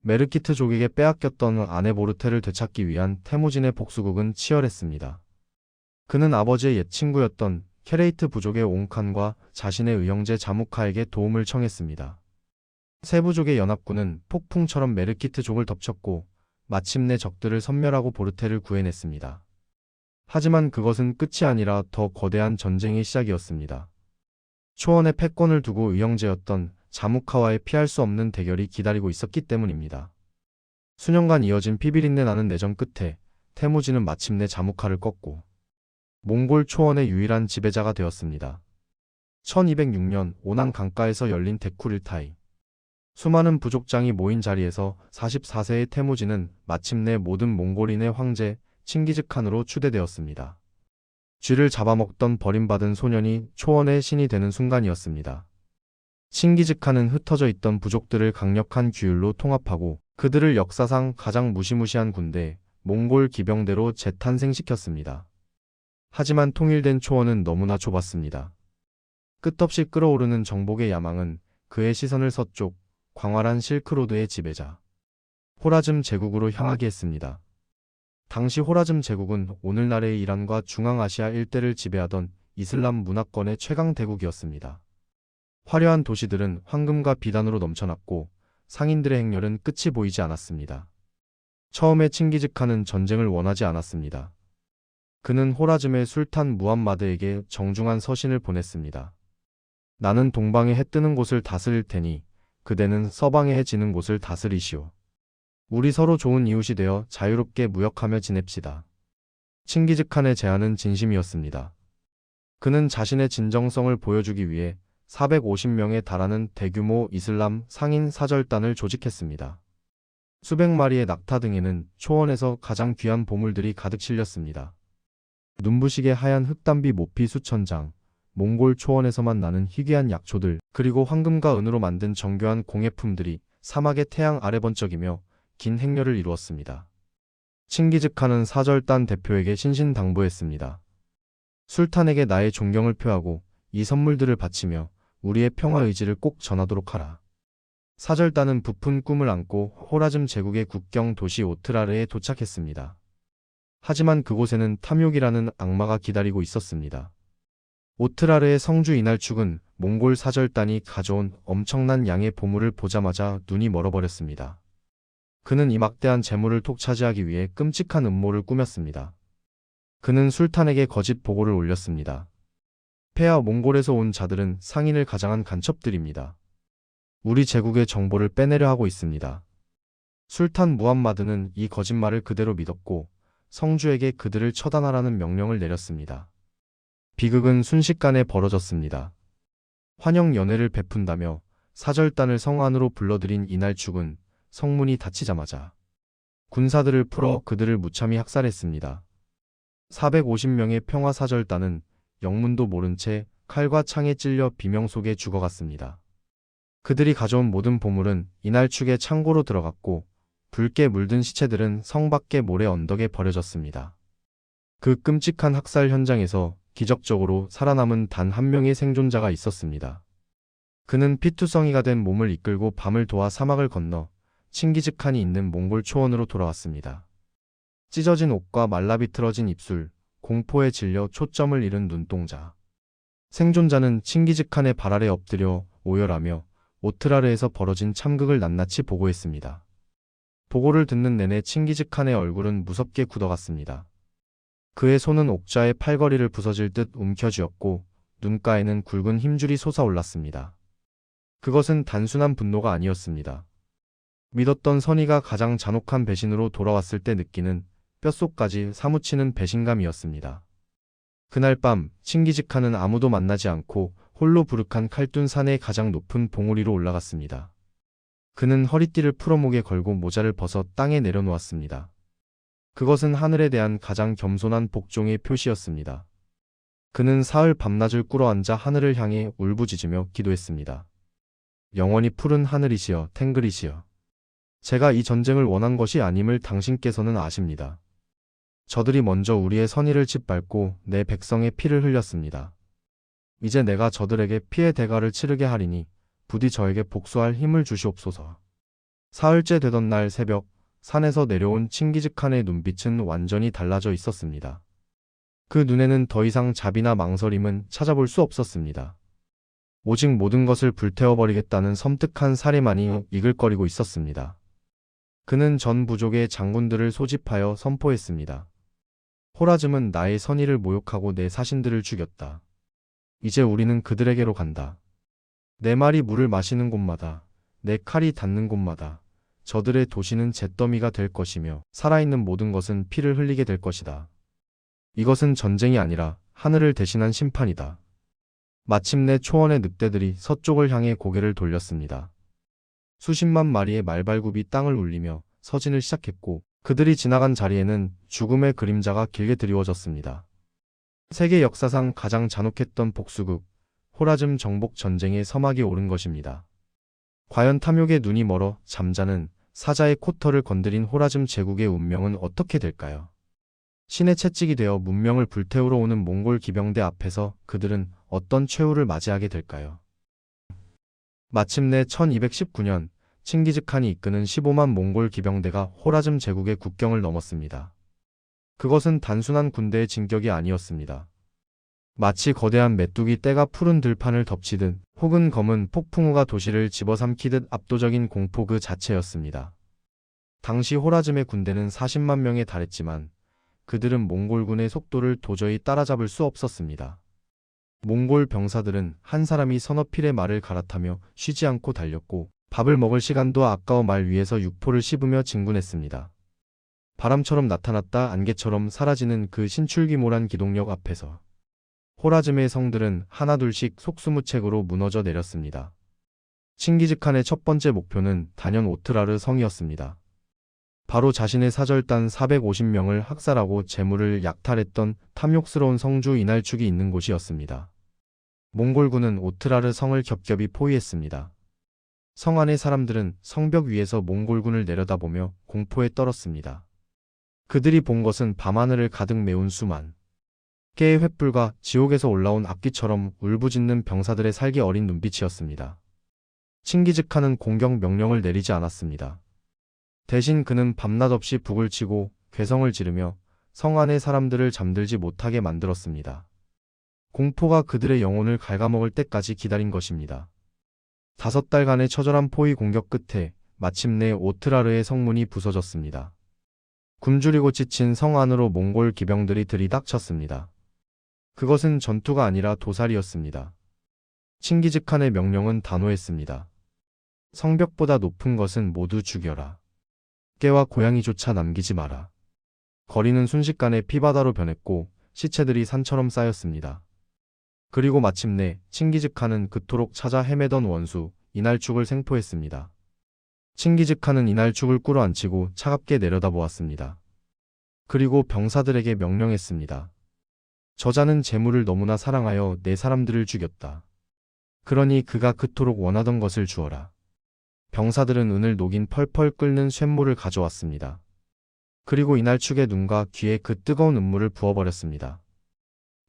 메르키트족에게 빼앗겼던 아내 보르테를 되찾기 위한 태무진의 복수극은 치열했습니다. 그는 아버지의 옛 친구였던 케레이트 부족의 옹칸과 자신의 의형제 자무카에게 도움을 청했습니다. 세 부족의 연합군은 폭풍처럼 메르키트족을 덮쳤고 마침내 적들을 섬멸하고 보르테를 구해냈습니다. 하지만 그것은 끝이 아니라 더 거대한 전쟁의 시작이었습니다. 초원의 패권을 두고 의형제였던 자무카와의 피할 수 없는 대결이 기다리고 있었기 때문입니다. 수년간 이어진 피비린내 나는 내전 끝에 태무진은 마침내 자무카를 꺾고 몽골 초원의 유일한 지배자가 되었습니다. 1206년 오난 강가에서 열린 데쿠릴타이. 수많은 부족장이 모인 자리에서 44세의 태무진은 마침내 모든 몽골인의 황제 칭기즈칸으로 추대되었습니다. 쥐를 잡아먹던 버림받은 소년이 초원의 신이 되는 순간이었습니다. 칭기즈칸은 흩어져 있던 부족들을 강력한 규율로 통합하고 그들을 역사상 가장 무시무시한 군대, 몽골 기병대로 재탄생시켰습니다. 하지만 통일된 초원은 너무나 좁았습니다. 끝없이 끓어오르는 정복의 야망은 그의 시선을 서쪽, 광활한 실크로드의 지배자, 호라즘 제국으로 향하게 했습니다. 당시 호라즘 제국은 오늘날의 이란과 중앙아시아 일대를 지배하던 이슬람 문화권의 최강 대국이었습니다. 화려한 도시들은 황금과 비단으로 넘쳐났고 상인들의 행렬은 끝이 보이지 않았습니다. 처음에 칭기즈칸은 전쟁을 원하지 않았습니다. 그는 호라즘의 술탄 무함마드에게 정중한 서신을 보냈습니다. 나는 동방의 해 뜨는 곳을 다스릴 테니 그대는 서방의 해 지는 곳을 다스리시오. 우리 서로 좋은 이웃이 되어 자유롭게 무역하며 지냅시다. 칭기즈칸의 제안은 진심이었습니다. 그는 자신의 진정성을 보여주기 위해 450명에 달하는 대규모 이슬람 상인 사절단을 조직했습니다. 수백 마리의 낙타 등에는 초원에서 가장 귀한 보물들이 가득 실렸습니다. 눈부시게 하얀 흙담비 모피 수천 장, 몽골 초원에서만 나는 희귀한 약초들, 그리고 황금과 은으로 만든 정교한 공예품들이 사막의 태양 아래 번쩍이며 긴 행렬을 이루었습니다. 칭기즈칸은 사절단 대표에게 신신당부했습니다. 술탄에게 나의 존경을 표하고 이 선물들을 바치며 우리의 평화 의지를 꼭 전하도록 하라. 사절단은 부푼 꿈을 안고 호라즘 제국의 국경 도시 오트라르에 도착했습니다. 하지만 그곳에는 탐욕이라는 악마가 기다리고 있었습니다. 오트라르의 성주 이날축은 몽골 사절단이 가져온 엄청난 양의 보물을 보자마자 눈이 멀어버렸습니다. 그는 이 막대한 재물을 톡 차지하기 위해 끔찍한 음모를 꾸몄습니다. 그는 술탄에게 거짓 보고를 올렸습니다. 폐하 몽골에서 온 자들은 상인을 가장한 간첩들입니다. 우리 제국의 정보를 빼내려 하고 있습니다. 술탄 무함마드는 이 거짓말을 그대로 믿었고 성주에게 그들을 처단하라는 명령을 내렸습니다. 비극은 순식간에 벌어졌습니다. 환영 연회를 베푼다며 사절단을 성 안으로 불러들인 이날축은 성문이 닫히자마자 군사들을 풀어 그들을 무참히 학살했습니다. 450명의 평화사절단은 영문도 모른 채 칼과 창에 찔려 비명 속에 죽어갔습니다. 그들이 가져온 모든 보물은 이날축의 창고로 들어갔고 붉게 물든 시체들은 성 밖의 모래 언덕에 버려졌습니다. 그 끔찍한 학살 현장에서 기적적으로 살아남은 단 한 명의 생존자가 있었습니다. 그는 피투성이가 된 몸을 이끌고 밤을 도와 사막을 건너 칭기즈칸이 있는 몽골 초원으로 돌아왔습니다. 찢어진 옷과 말라비틀어진 입술, 공포에 질려 초점을 잃은 눈동자. 생존자는 칭기즈칸의 발 아래 엎드려 오열하며 오트라르에서 벌어진 참극을 낱낱이 보고했습니다. 보고를 듣는 내내 칭기즈칸의 얼굴은 무섭게 굳어갔습니다. 그의 손은 옥좌의 팔걸이를 부서질 듯 움켜쥐었고 눈가에는 굵은 힘줄이 솟아올랐습니다. 그것은 단순한 분노가 아니었습니다. 믿었던 선의가 가장 잔혹한 배신으로 돌아왔을 때 느끼는 뼛속까지 사무치는 배신감이었습니다. 그날 밤 칭기즈칸은 아무도 만나지 않고 홀로 부르칸 칼둔 산의 가장 높은 봉우리 위로 올라갔습니다. 그는 허리띠를 풀어 목에 걸고 모자를 벗어 땅에 내려놓았습니다. 그것은 하늘에 대한 가장 겸손한 복종의 표시였습니다. 그는 사흘 밤낮을 꿇어앉아 하늘을 향해 울부짖으며 기도했습니다. 영원히 푸른 하늘이시여 탱글이시여. 제가 이 전쟁을 원한 것이 아님을 당신께서는 아십니다. 저들이 먼저 우리의 선의를 짓밟고 내 백성의 피를 흘렸습니다. 이제 내가 저들에게 피의 대가를 치르게 하리니 부디 저에게 복수할 힘을 주시옵소서. 사흘째 되던 날 새벽, 산에서 내려온 칭기즈칸의 눈빛은 완전히 달라져 있었습니다. 그 눈에는 더 이상 자비나 망설임은 찾아볼 수 없었습니다. 오직 모든 것을 불태워버리겠다는 섬뜩한 사례만이 이글거리고 있었습니다. 그는 전 부족의 장군들을 소집하여 선포했습니다. 호라즘은 나의 선의를 모욕하고 내 사신들을 죽였다. 이제 우리는 그들에게로 간다. 내 말이 물을 마시는 곳마다, 내 칼이 닿는 곳마다 저들의 도시는 잿더미가 될 것이며 살아있는 모든 것은 피를 흘리게 될 것이다. 이것은 전쟁이 아니라 하늘을 대신한 심판이다. 마침내 초원의 늑대들이 서쪽을 향해 고개를 돌렸습니다. 수십만 마리의 말발굽이 땅을 울리며 서진을 시작했고 그들이 지나간 자리에는 죽음의 그림자가 길게 드리워졌습니다. 세계 역사상 가장 잔혹했던 복수극, 호라즘 정복 전쟁의 서막이 오른 것입니다. 과연 탐욕의 눈이 멀어 잠자는 사자의 코털을 건드린 호라즘 제국의 운명은 어떻게 될까요? 신의 채찍이 되어 문명을 불태우러 오는 몽골 기병대 앞에서 그들은 어떤 최후를 맞이하게 될까요? 마침내 1219년 칭기즈칸이 이끄는 15만 몽골 기병대가 호라즘 제국의 국경을 넘었습니다. 그것은 단순한 군대의 진격이 아니었습니다. 마치 거대한 메뚜기 떼가 푸른 들판을 덮치듯 혹은 검은 폭풍우가 도시를 집어삼키듯 압도적인 공포 그 자체였습니다. 당시 호라즘의 군대는 40만 명에 달했지만 그들은 몽골군의 속도를 도저히 따라잡을 수 없었습니다. 몽골 병사들은 한 사람이 서너 필의 말을 갈아타며 쉬지 않고 달렸고 밥을 먹을 시간도 아까워 말 위에서 육포를 씹으며 진군했습니다. 바람처럼 나타났다 안개처럼 사라지는 그 신출귀몰한 기동력 앞에서 호라즘의 성들은 하나둘씩 속수무책으로 무너져 내렸습니다. 칭기즈칸의 첫 번째 목표는 단연 오트라르 성이었습니다. 바로 자신의 사절단 450명을 학살하고 재물을 약탈했던 탐욕스러운 성주 이날축이 있는 곳이었습니다. 몽골군은 오트라르 성을 겹겹이 포위했습니다. 성 안의 사람들은 성벽 위에서 몽골군을 내려다보며 공포에 떨었습니다. 그들이 본 것은 밤하늘을 가득 메운 수만 개의 횃불과 지옥에서 올라온 악기처럼 울부짖는 병사들의 살기 어린 눈빛이었습니다. 칭기즈칸은 공격 명령을 내리지 않았습니다. 대신 그는 밤낮 없이 북을 치고 괴성을 지르며 성 안의 사람들을 잠들지 못하게 만들었습니다. 공포가 그들의 영혼을 갉아먹을 때까지 기다린 것입니다. 5달간의 처절한 포위 공격 끝에 마침내 오트라르의 성문이 부서졌습니다. 굶주리고 지친 성 안으로 몽골 기병들이 들이닥쳤습니다. 그것은 전투가 아니라 도살이었습니다. 칭기즈칸의 명령은 단호했습니다. 성벽보다 높은 것은 모두 죽여라. 깨와 고양이조차 남기지 마라. 거리는 순식간에 피바다로 변했고 시체들이 산처럼 쌓였습니다. 그리고 마침내 칭기즈칸은 그토록 찾아 헤매던 원수 이날축을 생포했습니다. 칭기즈칸은 이날축을 꿇어앉히고 차갑게 내려다보았습니다. 그리고 병사들에게 명령했습니다. 저자는 재물을 너무나 사랑하여 내 사람들을 죽였다. 그러니 그가 그토록 원하던 것을 주어라. 병사들은 은을 녹인 펄펄 끓는 쇳물을 가져왔습니다. 그리고 이날축의 눈과 귀에 그 뜨거운 음물을 부어버렸습니다.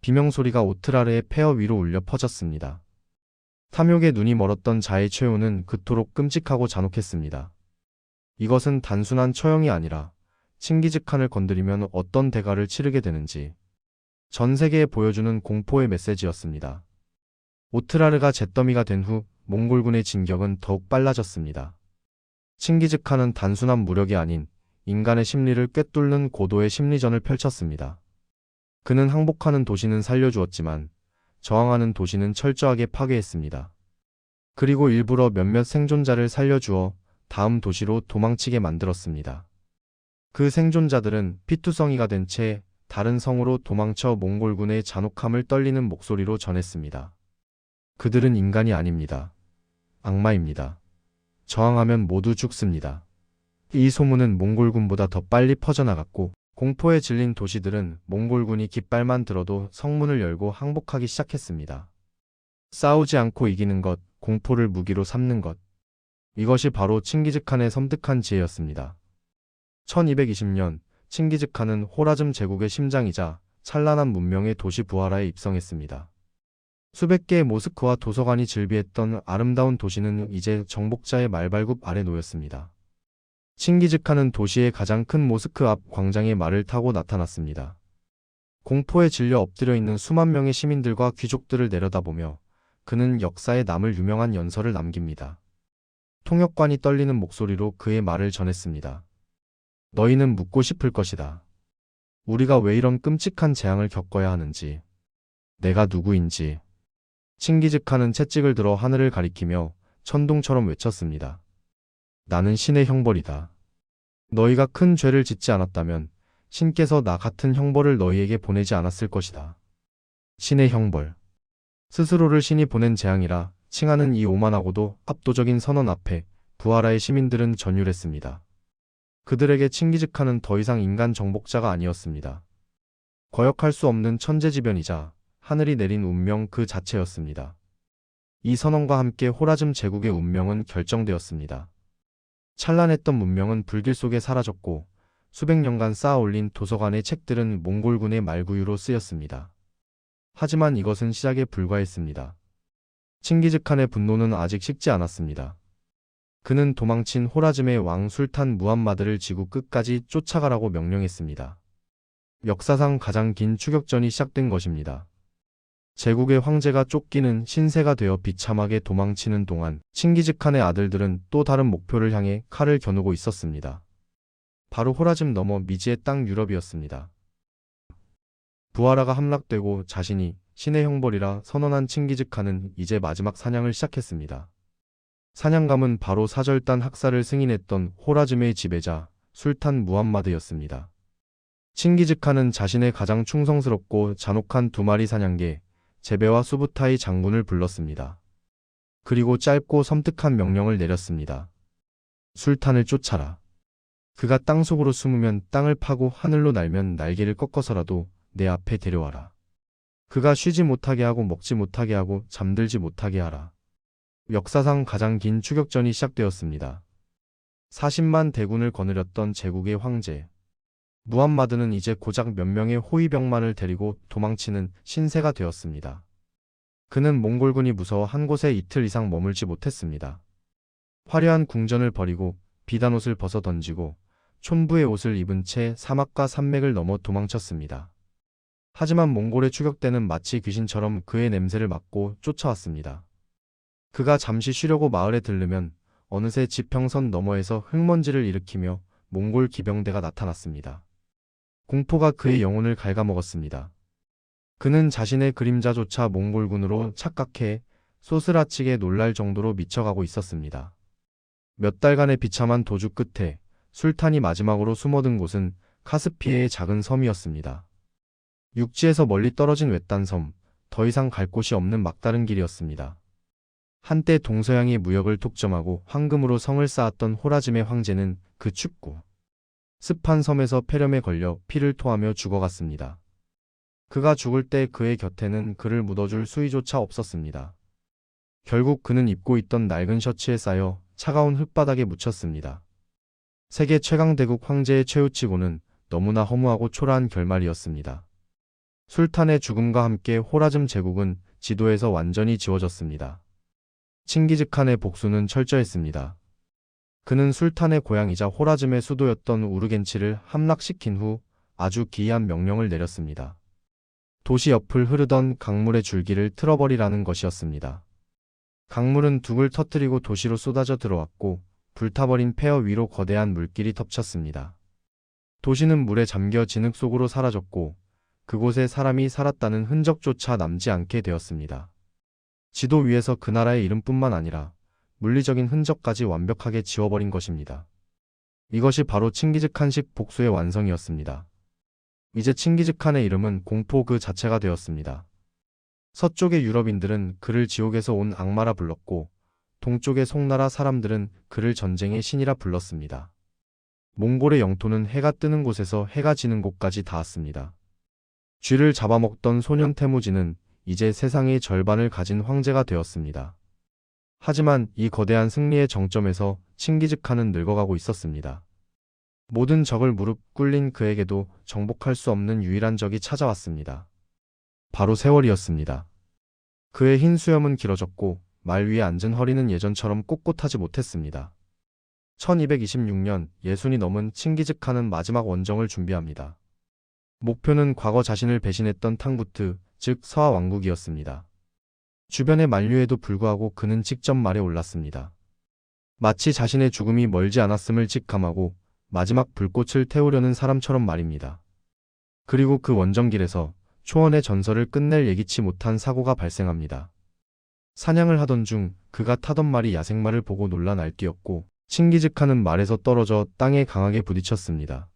비명소리가 오트라르의 폐허 위로 울려 퍼졌습니다. 탐욕의 눈이 멀었던 자의 최후는 그토록 끔찍하고 잔혹했습니다. 이것은 단순한 처형이 아니라 칭기즈칸을 건드리면 어떤 대가를 치르게 되는지 전 세계에 보여주는 공포의 메시지였습니다. 오트라르가 잿더미가 된 후 몽골군의 진격은 더욱 빨라졌습니다. 칭기즈칸은 단순한 무력이 아닌 인간의 심리를 꿰뚫는 고도의 심리전을 펼쳤습니다. 그는 항복하는 도시는 살려주었지만 저항하는 도시는 철저하게 파괴했습니다. 그리고 일부러 몇몇 생존자를 살려주어 다음 도시로 도망치게 만들었습니다. 그 생존자들은 피투성이가 된 채 다른 성으로 도망쳐 몽골군의 잔혹함을 떨리는 목소리로 전했습니다. 그들은 인간이 아닙니다. 악마입니다. 저항하면 모두 죽습니다. 이 소문은 몽골군보다 더 빨리 퍼져나갔고 공포에 질린 도시들은 몽골군이 깃발만 들어도 성문을 열고 항복하기 시작했습니다. 싸우지 않고 이기는 것, 공포를 무기로 삼는 것. 이것이 바로 칭기즈칸의 섬뜩한 지혜였습니다. 1220년 칭기즈칸은 호라즘 제국의 심장이자 찬란한 문명의 도시 부하라에 입성했습니다. 수백 개의 모스크와 도서관이 즐비했던 아름다운 도시는 이제 정복자의 말발굽 아래 놓였습니다. 칭기즈칸은 도시의 가장 큰 모스크 앞 광장에 말을 타고 나타났습니다. 공포에 질려 엎드려 있는 수만 명의 시민들과 귀족들을 내려다보며 그는 역사에 남을 유명한 연설을 남깁니다. 통역관이 떨리는 목소리로 그의 말을 전했습니다. 너희는 묻고 싶을 것이다. 우리가 왜 이런 끔찍한 재앙을 겪어야 하는지, 내가 누구인지. 칭기즈칸은 채찍을 들어 하늘을 가리키며 천둥처럼 외쳤습니다. 나는 신의 형벌이다. 너희가 큰 죄를 짓지 않았다면 신께서 나 같은 형벌을 너희에게 보내지 않았을 것이다. 신의 형벌. 스스로를 신이 보낸 재앙이라 칭하는 이 오만하고도 압도적인 선언 앞에 부하라의 시민들은 전율했습니다. 그들에게 칭기즈칸은 더 이상 인간 정복자가 아니었습니다. 거역할 수 없는 천재지변이자 하늘이 내린 운명 그 자체였습니다. 이 선언과 함께 호라즘 제국의 운명은 결정되었습니다. 찬란했던 문명은 불길 속에 사라졌고 수백 년간 쌓아 올린 도서관의 책들은 몽골군의 말구유로 쓰였습니다. 하지만 이것은 시작에 불과했습니다. 칭기즈칸의 분노는 아직 식지 않았습니다. 그는 도망친 호라즘의 왕 술탄 무함마드를 지구 끝까지 쫓아가라고 명령했습니다. 역사상 가장 긴 추격전이 시작된 것입니다. 제국의 황제가 쫓기는 신세가 되어 비참하게 도망치는 동안 칭기즈칸의 아들들은 또 다른 목표를 향해 칼을 겨누고 있었습니다. 바로 호라즘 너머 미지의 땅 유럽이었습니다. 부하라가 함락되고 자신이 신의 형벌이라 선언한 칭기즈칸은 이제 마지막 사냥을 시작했습니다. 사냥감은 바로 사절단 학살을 승인했던 호라즘의 지배자 술탄 무함마드였습니다. 칭기즈칸은 자신의 가장 충성스럽고 잔혹한 두 마리 사냥개 제베와 수부타이 장군을 불렀습니다. 그리고 짧고 섬뜩한 명령을 내렸습니다. 술탄을 쫓아라. 그가 땅속으로 숨으면 땅을 파고 하늘로 날면 날개를 꺾어서라도 내 앞에 데려와라. 그가 쉬지 못하게 하고 먹지 못하게 하고 잠들지 못하게 하라. 역사상 가장 긴 추격전이 시작되었습니다. 40만 대군을 거느렸던 제국의 황제 무함마드는 이제 고작 몇 명의 호위병만을 데리고 도망치는 신세가 되었습니다. 그는 몽골군이 무서워 한 곳에 이틀 이상 머물지 못했습니다. 화려한 궁전을 버리고 비단옷을 벗어 던지고 촌부의 옷을 입은 채 사막과 산맥을 넘어 도망쳤습니다. 하지만 몽골의 추격대는 마치 귀신처럼 그의 냄새를 맡고 쫓아왔습니다. 그가 잠시 쉬려고 마을에 들르면 어느새 지평선 너머에서 흙먼지를 일으키며 몽골 기병대가 나타났습니다. 공포가 그의 영혼을 갉아먹었습니다. 그는 자신의 그림자조차 몽골군으로 착각해 소스라치게 놀랄 정도로 미쳐가고 있었습니다. 몇 달간의 비참한 도주 끝에 술탄이 마지막으로 숨어든 곳은 카스피해의 작은 섬이었습니다. 육지에서 멀리 떨어진 외딴 섬, 더 이상 갈 곳이 없는 막다른 길이었습니다. 한때 동서양의 무역을 독점하고 황금으로 성을 쌓았던 호라즘의 황제는 그 춥고 습한 섬에서 폐렴에 걸려 피를 토하며 죽어갔습니다. 그가 죽을 때 그의 곁에는 그를 묻어줄 수의조차 없었습니다. 결국 그는 입고 있던 낡은 셔츠에 쌓여 차가운 흙바닥에 묻혔습니다. 세계 최강대국 황제의 최후치고는 너무나 허무하고 초라한 결말이었습니다. 술탄의 죽음과 함께 호라즘 제국은 지도에서 완전히 지워졌습니다. 칭기즈칸의 복수는 철저했습니다. 그는 술탄의 고향이자 호라즘의 수도였던 우르겐치를 함락시킨 후 아주 기이한 명령을 내렸습니다. 도시 옆을 흐르던 강물의 줄기를 틀어버리라는 것이었습니다. 강물은 둑을 터뜨리고 도시로 쏟아져 들어왔고 불타버린 폐허 위로 거대한 물길이 덮쳤습니다. 도시는 물에 잠겨 진흙 속으로 사라졌고 그곳에 사람이 살았다는 흔적조차 남지 않게 되었습니다. 지도 위에서 그 나라의 이름뿐만 아니라 물리적인 흔적까지 완벽하게 지워버린 것입니다. 이것이 바로 칭기즈칸식 복수의 완성이었습니다. 이제 칭기즈칸의 이름은 공포 그 자체가 되었습니다. 서쪽의 유럽인들은 그를 지옥에서 온 악마라 불렀고 동쪽의 송나라 사람들은 그를 전쟁의 신이라 불렀습니다. 몽골의 영토는 해가 뜨는 곳에서 해가 지는 곳까지 닿았습니다. 쥐를 잡아먹던 소년 태무진은 이제 세상의 절반을 가진 황제가 되었습니다. 하지만 이 거대한 승리의 정점에서 칭기즈칸은 늙어가고 있었습니다. 모든 적을 무릎 꿇린 그에게도 정복할 수 없는 유일한 적이 찾아왔습니다. 바로 세월이었습니다. 그의 흰 수염은 길어졌고 말 위에 앉은 허리는 예전처럼 꼿꼿하지 못했습니다. 1226년 예순이 넘은 칭기즈칸은 마지막 원정을 준비합니다. 목표는 과거 자신을 배신했던 탕부트, 즉 서하 왕국이었습니다. 주변의 만류에도 불구하고 그는 직접 말에 올랐습니다. 마치 자신의 죽음이 멀지 않았음을 직감하고 마지막 불꽃을 태우려는 사람처럼 말입니다. 그리고 그 원정길에서 초원의 전설을 끝낼 예기치 못한 사고가 발생합니다. 사냥을 하던 중 그가 타던 말이 야생마를 보고 놀라 날뛰었고 칭기즈칸은 말에서 떨어져 땅에 강하게 부딪혔습니다.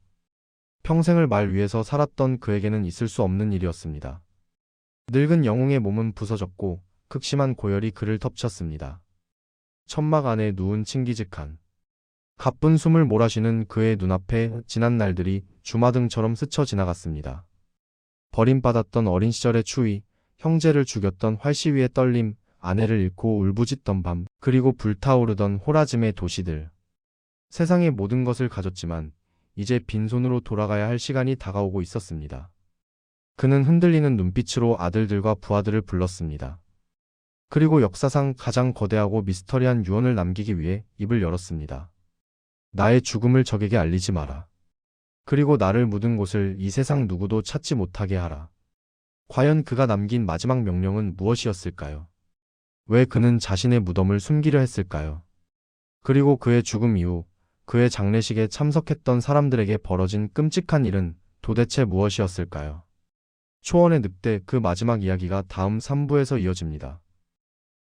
평생을 말 위에서 살았던 그에게는 있을 수 없는 일이었습니다. 늙은 영웅의 몸은 부서졌고 극심한 고열이 그를 덮쳤습니다. 천막 안에 누운 칭기즈칸. 가쁜 숨을 몰아쉬는 그의 눈앞에 지난 날들이 주마등처럼 스쳐 지나갔습니다. 버림받았던 어린 시절의 추위, 형제를 죽였던 활시 위의 떨림, 아내를 잃고 울부짖던 밤, 그리고 불타오르던 호라즘의 도시들. 세상의 모든 것을 가졌지만 이제 빈손으로 돌아가야 할 시간이 다가오고 있었습니다. 그는 흔들리는 눈빛으로 아들들과 부하들을 불렀습니다. 그리고 역사상 가장 거대하고 미스터리한 유언을 남기기 위해 입을 열었습니다. 나의 죽음을 적에게 알리지 마라. 그리고 나를 묻은 곳을 이 세상 누구도 찾지 못하게 하라. 과연 그가 남긴 마지막 명령은 무엇이었을까요? 왜 그는 자신의 무덤을 숨기려 했을까요? 그리고 그의 죽음 이후 그의 장례식에 참석했던 사람들에게 벌어진 끔찍한 일은 도대체 무엇이었을까요? 초원의 늑대 그 마지막 이야기가 다음 3부에서 이어집니다.